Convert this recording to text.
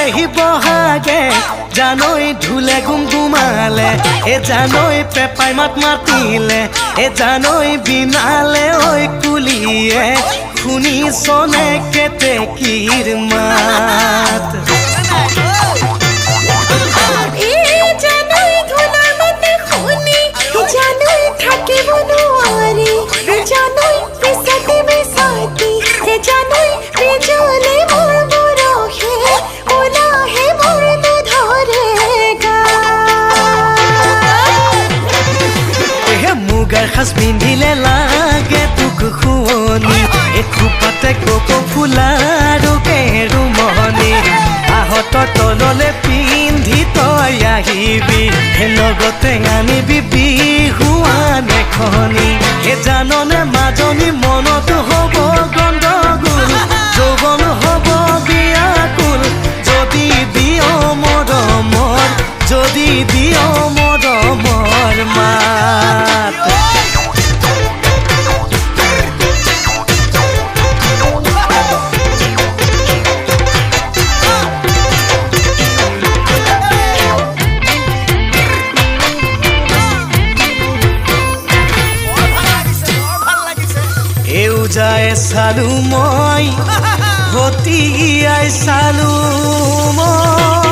পালেহি বহাগে জানৈ ঢোলে গুমগুমালে এ জানৈ পেপাই মাত মাতিলে এ জানৈ বিনালে ঐ কুলিয়ে শুনিছনে কেতেকীৰ মাত সাজ পিন্ধিলে লাগে তোক শুৱনি এখোপাতে কক ফুলাৰো কেৰুমণি আহঁতৰ তললে পিন্ধি তই আহিবি লগতে আনিবি বিহুৱান এখনি হে জাননে মাজনী মনত হ'ব গণ্ডগোল যৌৱন হ'ব বিয়াকুল যদি দিয় মৰমৰ যদি দিয় মৰমৰ মাত যায় চালু মই হতিয়াই চালু মই